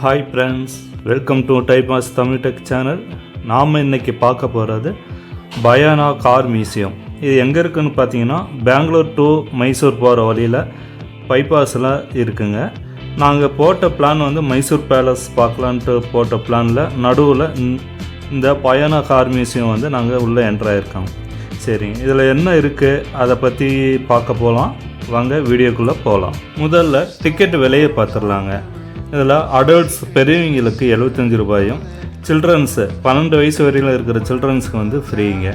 Hi friends, welcome to டைபாஸ் Tamil tech channel. நாம் இன்றைக்கி பார்க்க போகிறது பயானா கார் மியூசியம். இது எங்கே இருக்குதுன்னு பார்த்தீங்கன்னா பெங்களூர் டு மைசூர் போகிற வழியில் பைபாஸில் இருக்குங்க. நாங்கள் போட்ட பிளான் வந்து மைசூர் பேலஸ் பார்க்கலான்ட்டு போட்ட பிளானில் நடுவில் இந்த பயானா கார் மியூசியம் வந்து நாங்கள் உள்ளே என்ட்ராயிருக்கோம். சரிங்க, இதில் என்ன இருக்குது அதை பற்றி பார்க்க போகலாம். வாங்க வீடியோக்குள்ளே போகலாம். முதல்ல டிக்கெட் விலையை பார்த்துடலாங்க. இதில் அடல்ட்ஸ் பெரியவங்களுக்கு 75 ரூபாயும், சில்ட்ரன்ஸு 12 வயசு வரையில் இருக்கிற சில்ட்ரன்ஸுக்கு வந்து ஃப்ரீங்க.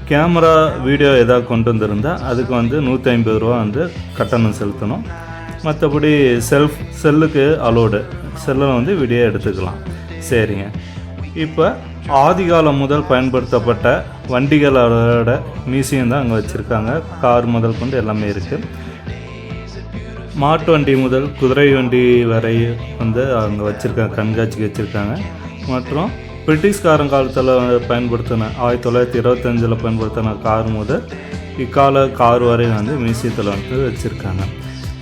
கேமரா வீடியோ எதாவது கொண்டு வந்திருந்தால் அதுக்கு வந்து 150 ரூபா வந்து கட்டணம் செலுத்தணும். மற்றபடி செல்லுக்கு அலோடு, செல்லில் வந்து வீடியோ எடுத்துக்கலாம். சரிங்க, இப்போ ஆதிகாலம் முதல் பயன்படுத்தப்பட்ட வண்டிகளோட மியூசியம் தான் அங்கே வச்சுருக்காங்க. கார் முதல் கொண்டு எல்லாமே இருக்குது. மாட்டு வண்டி முதல் குதிரை வண்டி வரை வந்து அங்கே வச்சுருக்காங்க, கண்காட்சிக்கு வச்சுருக்காங்க. மற்றும் பிரிட்டிஷ்காரன் காலத்தில் பயன்படுத்தின 1925 பயன்படுத்தின கார் முதல் இக்கால கார் வரை வந்து மியூசியத்தில் வந்து வச்சுருக்காங்க.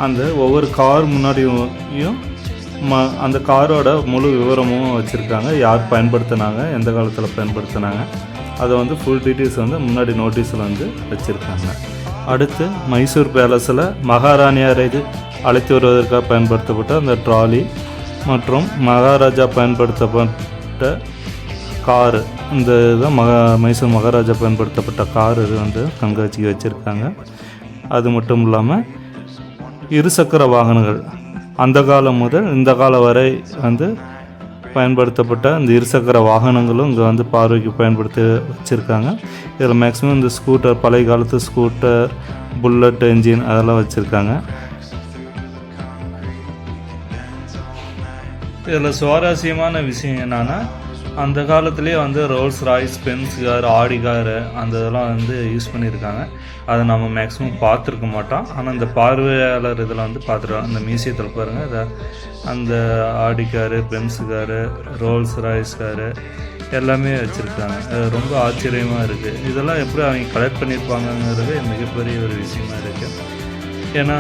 அந்த ஒவ்வொரு கார் முன்னாடியும் அந்த காரோட முழு விவரமும் வச்சுருக்காங்க. யார் பயன்படுத்தினாங்க, எந்த காலத்தில் பயன்படுத்தினாங்க, அதை வந்து ஃபுல் டீட்டெயில்ஸ் வந்து முன்னாடி நோட்டீஸில் வந்து வச்சுருக்காங்க. அடுத்து மைசூர் பேலஸில் மகாராணியாரை அழைத்து வருவதற்காக பயன்படுத்தப்பட்ட அந்த ட்ராலி மற்றும் மகாராஜா பயன்படுத்தப்பட்ட காரு, இந்த இதுதான் மைசூர் மகாராஜா பயன்படுத்தப்பட்ட கார் இது வந்து கண்காட்சிக்கு வச்சுருக்காங்க. அது மட்டும் இல்லாமல் இருசக்கர வாகனங்கள் அந்த காலம் முதல் இந்த காலம் வரை வந்து பயன்படுத்தப்பட்ட இந்த இருசக்கர வாகனங்களும் இங்கே வந்து பார்வைக்கு பயன்படுத்தி வச்சுருக்காங்க. இதில் மேக்ஸிமம் இந்த ஸ்கூட்டர், பழைய காலத்து ஸ்கூட்டர், புல்லட் என்ஜின் அதெல்லாம் வச்சுருக்காங்க. இதில் சுவாரஸ்யமான விஷயம் என்னென்னா, அந்த காலத்துலேயே வந்து Rolls Royce, Benz car, Audi car அந்த இதெல்லாம் வந்து யூஸ் பண்ணியிருக்காங்க. அதை நம்ம மேக்ஸிமம் பார்த்துருக்க மாட்டோம். ஆனால் இந்த பார்வையாளர் இதில் வந்து பார்த்துருவோம். அந்த மியூசியத்தில் பாருங்கள், அதை அந்த Audi car, Benz car, Rolls Royce car எல்லாமே வச்சுருக்காங்க. ரொம்ப ஆச்சரியமாக இருக்குது. இதெல்லாம் எப்படி அவங்க கலெக்ட் பண்ணியிருப்பாங்கங்கிறது மிகப்பெரிய ஒரு விஷயமா இருக்குது. ஏன்னா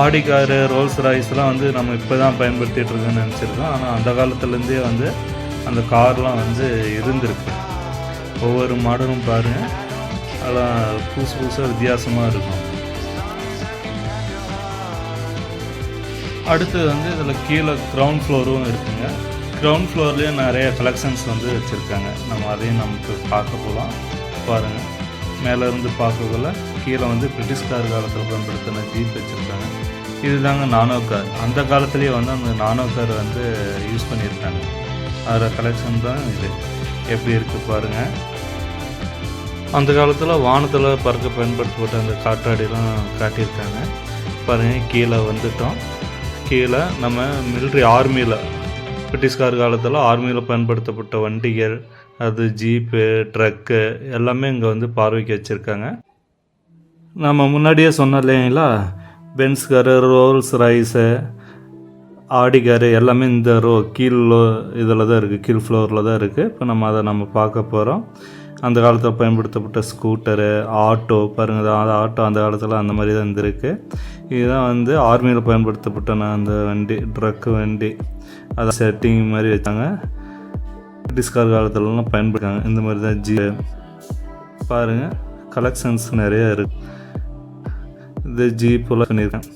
ஆடி காரு, ரோல்ஸ் ராய்ஸ்லாம் வந்து நம்ம இப்போ தான் பயன்படுத்திகிட்டு இருக்கோன்னு நினச்சிருக்கோம். ஆனால் அந்த காலத்துலேருந்தே வந்து அந்த கார்லாம் வந்து இருந்திருக்கு. ஒவ்வொரு மாடலும் பாருங்கள், அதெல்லாம் புதுசாக வித்தியாசமாக இருக்கும். அடுத்தது வந்து இதில் கீழே கிரவுண்ட் ஃப்ளோரும் இருக்குங்க. கிரவுண்ட் ஃப்ளோர்லேயே நிறைய கலெக்ஷன்ஸ் வந்து வச்சுருக்காங்க. நம்ம அதையும் நமக்கு பார்க்க போகலாம். பாருங்கள், மேலேருந்து பார்க்கக்குள்ள கீழே வந்து பிரிட்டிஷ்கார் காலத்தில் பயன்படுத்தின ஜீப் வச்சுருக்காங்க. இது தாங்க நானோ கார். அந்த காலத்துலேயே வந்து அந்த நானோ கார் வந்து யூஸ் பண்ணியிருக்காங்க. அதில் கலெக்ஷன் தான் இது. எப்படி இருக்குது பாருங்கள். அந்த காலத்தில் வானத்தில் பறக்க பயன்படுத்தப்பட்ட அந்த காற்றாடிலாம் காட்டியிருக்காங்க. பாருங்கள், கீழே வந்துட்டோம். கீழே நம்ம மிலிட்ரி ஆர்மியில், பிரிட்டிஷ்கார் காலத்தில் ஆர்மியில் பயன்படுத்தப்பட்ட வண்டிகள், அது ஜீப்பு, ட்ரக்கு எல்லாமே இங்கே வந்து பார்வைக்கு வச்சுருக்காங்க. நம்ம முன்னாடியே சொன்னோம் இல்லைங்களா, Benz car, Rolls Royce, Audi car எல்லாமே இந்த கீழ் இதில் தான் இருக்குது, கீழ் ஃப்ளோரில் தான் இருக்குது. இப்போ நம்ம அதை பார்க்க போகிறோம். அந்த காலத்தில் பயன்படுத்தப்பட்ட ஸ்கூட்டரு, ஆட்டோ பாருங்கள், அது ஆட்டோ அந்த காலத்தில் அந்த மாதிரி தான் இருந்திருக்கு. இதுதான் வந்து ஆர்மியில் பயன்படுத்தப்பட்ட அந்த வண்டி, ட்ரக்கு வண்டி, அதை செட்டிங் மாதிரி வச்சாங்க. பிரிட்டிஷ்கார் காலத்துலலாம் பயன்படுத்தாங்க. இந்த மாதிரி தான் பாருங்கள், கலெக்ஷன்ஸ் நிறையா இருக்குது. இந்த ஜீப்பெல்லாம் பண்ணியிருக்கேன்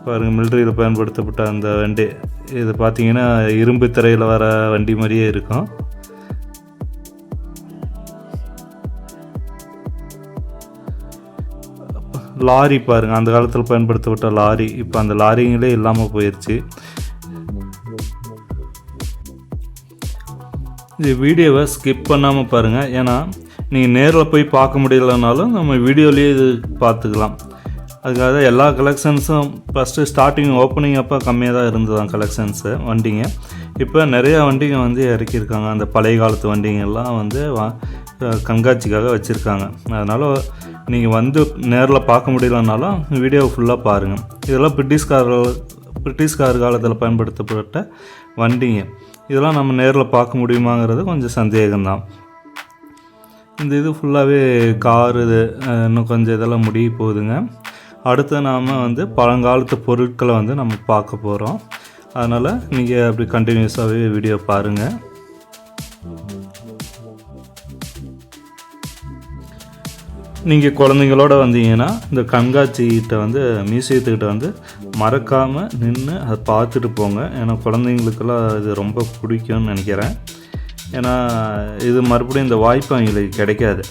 பாருங்கள். மிலிட்ரியில் பயன்படுத்தப்பட்ட அந்த வண்டி, இது பார்த்திங்கன்னா இரும்பு திரையில் வர வண்டி மாதிரியே இருக்கும். லாரி பாருங்கள், அந்த காலத்தில் பயன்படுத்தப்பட்ட லாரி. இப்போ அந்த லாரிங்களே இல்லாமல் போயிடுச்சு. இது வீடியோவை ஸ்கிப் பண்ணாமல் பாருங்கள். ஏன்னா நீங்கள் நேரில் போய் பார்க்க முடியலனாலும் நம்ம வீடியோலேயே இது பார்த்துக்கலாம். அதுக்காக எல்லா கலெக்ஷன்ஸும் ஃபஸ்ட்டு ஸ்டார்டிங் ஓப்பனிங் அப்போ கம்மியாக தான் இருந்ததான் கலெக்ஷன்ஸு வண்டிங்க. இப்போ நிறையா வண்டிங்க வந்து இறக்கியிருக்காங்க. அந்த பழைய காலத்து வண்டிங்கெல்லாம் வந்து கண்காட்சிக்காக வச்சுருக்காங்க. அதனால் நீங்கள் வந்து நேரில் பார்க்க முடியலனாலும் வீடியோவை ஃபுல்லாக பாருங்கள். இதெல்லாம் பிரிட்டிஷ்கார் காலத்தில் பயன்படுத்தப்பட்ட வண்டிங்க. இதெல்லாம் நம்ம நேரில் பார்க்க முடியுமாங்கிறது கொஞ்சம் சந்தேகம்தான். இந்த இது ஃபுல்லாகவே கார், இது இன்னும் கொஞ்சம் இதெல்லாம் முடிய போகுதுங்க. அடுத்து நாம் வந்து பழங்காலத்து பொருட்களை வந்து நம்ம பார்க்க போகிறோம். அதனால் நீங்கள் அப்படி கண்டினியூஸாகவே வீடியோ பாருங்கள். நீங்கள் குழந்தைங்களோட வந்தீங்கன்னா இந்த கண்காட்சிகிட்ட வந்து மியூசியத்துக்கிட்ட வந்து மறக்காமல் நின்று அதை பார்த்துட்டு போங்க. ஏன்னா குழந்தைங்களுக்கெல்லாம் இது ரொம்ப பிடிக்கும்னு நினைக்கிறேன். ஏன்னா இது மறுபடியும் இந்த வாய்ப்பு அவங்களுக்கு கிடைக்காது.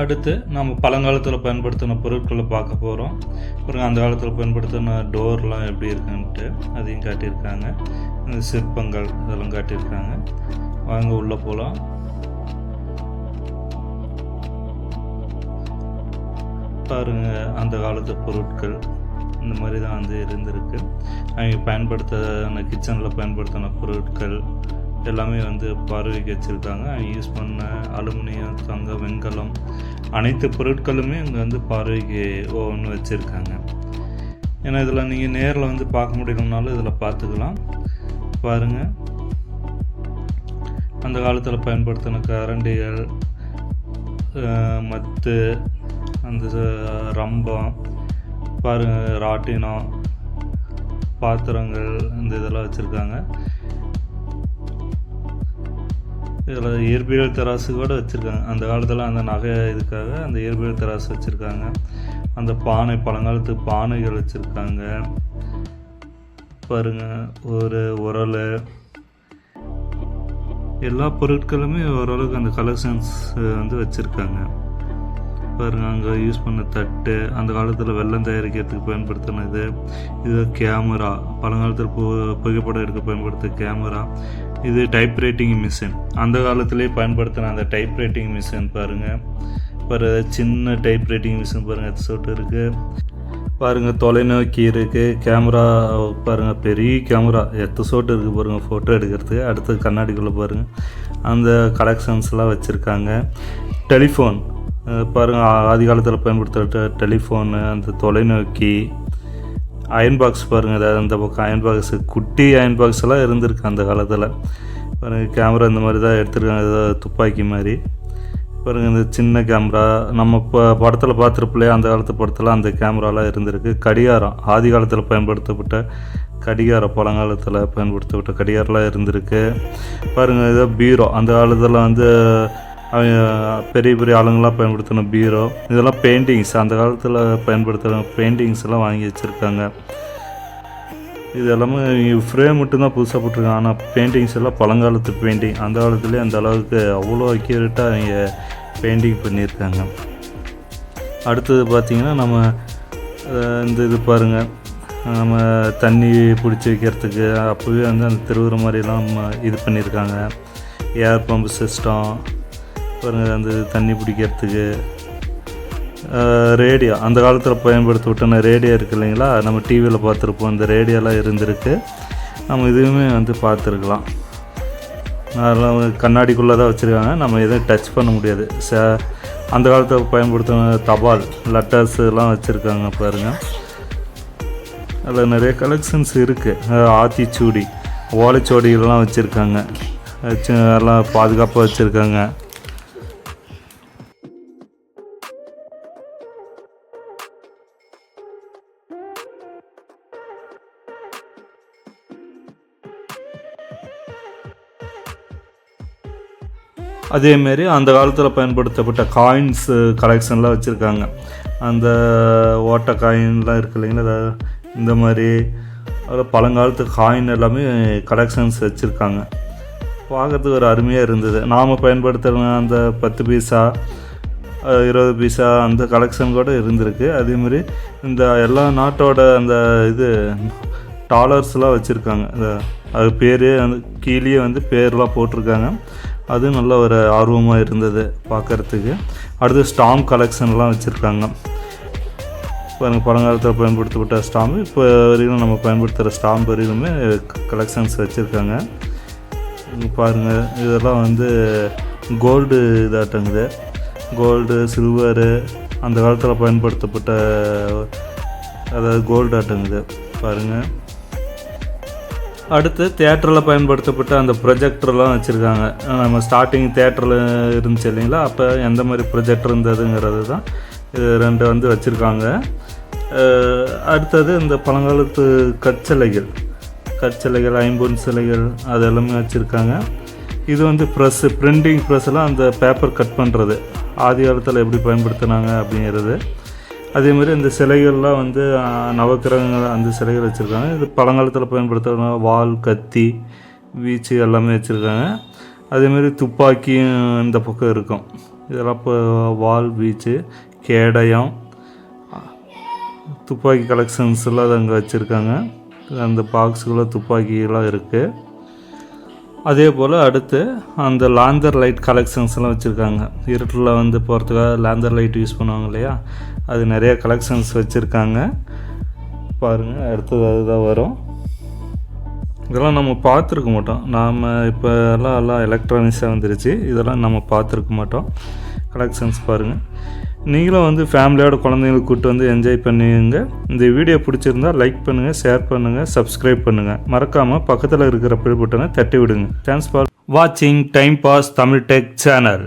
அடுத்து நம்ம பழங்காலத்தில் பயன்படுத்தின பொருட்களை பார்க்க போகிறோம். அப்புறம் அந்த காலத்தில் பயன்படுத்தின டோர்லாம் எப்படி இருக்குன்ட்டு அதையும் காட்டியிருக்காங்க. இந்த சிற்பங்கள் இதெல்லாம் காட்டியிருக்காங்க. வாங்க உள்ளே போகலாம். பாருங்கள், அந்த காலத்து பொருட்கள் இந்த மாதிரி தான் வந்து இருந்திருக்கு. அவங்க பயன்படுத்தின கிச்சனில் பயன்படுத்தின பொருட்கள் எல்லாமே வந்து பார்வைக்கு வச்சுருக்காங்க. அவங்க யூஸ் பண்ண அலுமினியம், தங்கம், வெண்கலம் அனைத்து பொருட்களுமே இங்கே வந்து பார்வைக்கு ஒவ்வொன்று வச்சுருக்காங்க. ஏன்னா இதில் நீங்கள் நேரில் வந்து பார்க்க முடியலனாலும் இதில் பார்த்துக்கலாம். பாருங்கள், அந்த காலத்தில் பயன்படுத்தின கரண்டிகள், மத்து, அந்த ரம்பம், பாருங்கள், ராட்டினம், பாத்திரங்கள், இந்த இதெல்லாம் வச்சுருக்காங்க. இதில் இயற்பியல் தராசு கூட வச்சுருக்காங்க. அந்த காலத்தில் அந்த நகை இதுக்காக அந்த இயற்பியல் தராசு வச்சுருக்காங்க. அந்த பானை, பழங்காலத்து பானைகள் வச்சுருக்காங்க. பாருங்கள், ஒரு உரல், எல்லா பொருட்களுமே ஓரளவுக்கு அந்த கலெக்ஷன்ஸ் வந்து வச்சுருக்காங்க. பாருங்கள், அங்கே யூஸ் பண்ண தட்டு, அந்த காலத்தில் வெள்ளம் தயாரிக்கிறதுக்கு பயன்படுத்தினது. இது கேமரா, பழங்காலத்தில் புகைப்படம் எடுக்க பயன்படுத்த கேமரா. இது டைப் ரைட்டிங் மிஷின், அந்த காலத்திலே பயன்படுத்தின அந்த டைப் ரைட்டிங் மிஷின். பாருங்கள், சின்ன டைப் ரைட்டிங் மிஷின் பாருங்கள், எத்தனை இருக்குது. பாருங்கள், தொலைநோக்கி இருக்குது, கேமரா பாருங்கள், பெரிய கேமரா எத்தனை இருக்குது பாருங்கள் ஃபோட்டோ எடுக்கிறதுக்கு. அடுத்து கண்ணாடிக்குள்ளே பாருங்கள் அந்த கலெக்ஷன்ஸ்லாம் வச்சுருக்காங்க. டெலிஃபோன் பாருங்கள், ஆதி காலத்தில் பயன்படுத்துகிற டெலிஃபோனு, அந்த தொலைநோக்கி, அயன் பாக்ஸ் பாருங்கள், அதாவது அந்த பக்கம் அயன் பாக்ஸு, குட்டி அயன் பாக்ஸ் எல்லாம் இருந்திருக்கு அந்த காலத்தில். பாருங்கள், கேமரா இந்த மாதிரி தான் எடுத்துருக்காங்க, ஏதாவது துப்பாக்கி மாதிரி. பாருங்கள், இந்த சின்ன கேமரா நம்ம இப்போ படத்தில் பார்த்துருப்பில்லையா, அந்த காலத்து படத்தில் அந்த கேமராலாம் இருந்திருக்கு. கடிகாரம், ஆதி காலத்தில் பயன்படுத்தப்பட்ட கடிகாரம், பழங்காலத்தில் பயன்படுத்தப்பட்ட கடிகாரம்லாம் இருந்திருக்கு. பாருங்கள், இதோ பீரோ, அந்த காலத்தில் வந்து பெரிய பெரிய ஆளுங்களாம் பயன்படுத்தின பீரோ. இதெல்லாம் பெயிண்டிங்ஸ், அந்த காலத்தில் பயன்படுத்துகிற பெயிண்டிங்ஸ் எல்லாம் வாங்கி வச்சுருக்காங்க. இது எல்லாமே ஃப்ரேம் மட்டும்தான் புதுசாக போட்டிருக்காங்க. ஆனால் பெயிண்டிங்ஸ் எல்லாம் பழங்காலத்து பெயிண்டிங், அந்த காலத்துலேயே அந்த அளவுக்கு அவ்வளோ அக்யூரேட்டாக அவங்க பெயிண்டிங் பண்ணியிருக்காங்க. அடுத்தது பார்த்திங்கன்னா நம்ம இந்த இது பாருங்கள், நம்ம தண்ணி பிடிச்சி வைக்கிறதுக்கு அப்போவே வந்து அந்த திருவுற மாதிரிலாம் இது பண்ணியிருக்காங்க. ஏர் பம்பு சிஸ்டம் பாருங்கள், அந்த தண்ணி பிடிக்கிறதுக்கு. ரேடியோ, அந்த காலத்தில் பயன்படுத்தப்பட்ட ரேடியோ இருக்குது இல்லைங்களா, நம்ம டிவியில் பார்த்துருப்போம். இந்த ரேடியோலாம் இருந்திருக்கு, நம்ம இதுவுமே வந்து பார்த்துருக்கலாம். அதெல்லாம் கண்ணாடிக்குள்ளே தான் வச்சுருக்காங்க, நம்ம எதுவும் டச் பண்ண முடியாது. அந்த காலத்தில் பயன்படுத்தின தபால் லெட்டர்ஸ்லாம் வச்சுருக்காங்க பாருங்கள். அதில் நிறைய கலெக்ஷன்ஸ் இருக்குது. ஆத்திச்சூடி, ஓலைச்சுவடிகள்லாம் வச்சுருக்காங்க, எல்லாம் பாதுகாப்பாக வச்சுருக்காங்க. அதேமாரி அந்த காலத்தில் பயன்படுத்தப்பட்ட காயின்ஸு கலெக்ஷன்லாம் வச்சுருக்காங்க. அந்த ஓட்டை காயின்லாம் இருக்குது இல்லைங்களா, இந்த மாதிரி அதில் பழங்காலத்து காயின் எல்லாமே கலெக்ஷன்ஸ் வச்சுருக்காங்க. பார்க்குறதுக்கு ஒரு அருமையாக இருந்தது. நாம் பயன்படுத்துகிற அந்த 10 பைசா 20 பைசா அந்த கலெக்ஷன் கூட இருந்திருக்கு. அதேமாதிரி இந்த எல்லா நாட்டோட அந்த இது டாலர்ஸ்லாம் வச்சுருக்காங்க. அது பேர் அந்த கீழே வந்து பேர்லாம் போட்டிருக்காங்க. அது நல்ல ஒரு ஆர்வமாக இருந்தது பார்க்குறதுக்கு. அடுத்து ஸ்டாம்ப் கலெக்ஷன்லாம் வச்சுருக்காங்க. பாருங்கள், பழங்காலத்தில் பயன்படுத்தப்பட்ட ஸ்டாம்பு இப்போ வரைக்கும் நம்ம பயன்படுத்துகிற ஸ்டாம்பு வரைக்குமே கலெக்ஷன்ஸ் வச்சுருக்காங்க. பாருங்கள், இதெல்லாம் வந்து கோல்டு இதாட்டங்குது. கோல்டு, சில்வரு, அந்த காலத்தில் பயன்படுத்தப்பட்ட அதாவது கோல்டு ஆட்டங்குது பாருங்கள். அடுத்து தியேட்டரில் பயன்படுத்தப்பட்ட அந்த ப்ரொஜெக்டர்லாம் வச்சுருக்காங்க. நம்ம ஸ்டார்டிங் தியேட்டரில் இருந்துச்சு இல்லைங்களா, அப்போ எந்த மாதிரி ப்ரொஜெக்டர் இருந்ததுங்கிறது தான் இது 2 வந்து வச்சுருக்காங்க. அடுத்தது இந்த பழங்காலத்து கற்சிலைகள், ஐம்பொன் சிலைகள் அது எல்லாமே வச்சுருக்காங்க. இது வந்து ப்ரெஸ்ஸு, பிரிண்டிங் ப்ரெஸ்ஸெல்லாம் அந்த பேப்பர் கட் பண்ணுறது ஆதி காலத்தில் எப்படி பயன்படுத்தினாங்க அப்படிங்கிறது. அதேமாதிரி இந்த சிலைகள்லாம் வந்து நவக்கிரகங்கள் அந்த சிலைகள் வச்சுருக்காங்க. இது பழங்காலத்தில் பயன்படுத்துகிற வாள், கத்தி, வீச்சு எல்லாமே வச்சுருக்காங்க. அதேமாதிரி துப்பாக்கியும் இந்த பக்கம் இருக்கும். இதெல்லாம் இப்போ வாள், வீச்சு, கேடயம், துப்பாக்கி கலெக்ஷன்ஸ் எல்லாம் அது அங்கே வச்சுருக்காங்க. அந்த பாக்ஸுக்குள்ளே துப்பாக்கியெல்லாம் இருக்குது. அதே போல் அடுத்து அந்த லாந்தர் லைட் கலெக்ஷன்ஸ்லாம் வச்சுருக்காங்க. இருட்டில் வந்து போகிறதுக்காக லாந்தர் லைட் யூஸ் பண்ணுவாங்க இல்லையா, அது நிறைய கலெக்ஷன்ஸ் வச்சுருக்காங்க. பாருங்கள், அடுத்தது அதுதான் வரும். இதெல்லாம் நம்ம பார்த்துருக்க மாட்டோம். நாம் இப்போ எல்லாம் எலக்ட்ரானிக்ஸாக வந்துருச்சு. இதெல்லாம் நம்ம பார்த்துருக்க மாட்டோம். கலெக்ஷன்ஸ் பாருங்கள். நீங்களும் வந்து ஃபேமிலியோட குழந்தைங்களுக்கு கூப்பிட்டு வந்து என்ஜாய் பண்ணுங்க. இந்த வீடியோ பிடிச்சிருந்தால் லைக் பண்ணுங்கள், ஷேர் பண்ணுங்கள், சப்ஸ்கிரைப் பண்ணுங்கள். மறக்காமல் பக்கத்தில் இருக்கிற பெல் பட்டனை தட்டி விடுங்க. தேங்க்ஸ் ஃபார் வாட்சிங் time pass Tamil tech channel.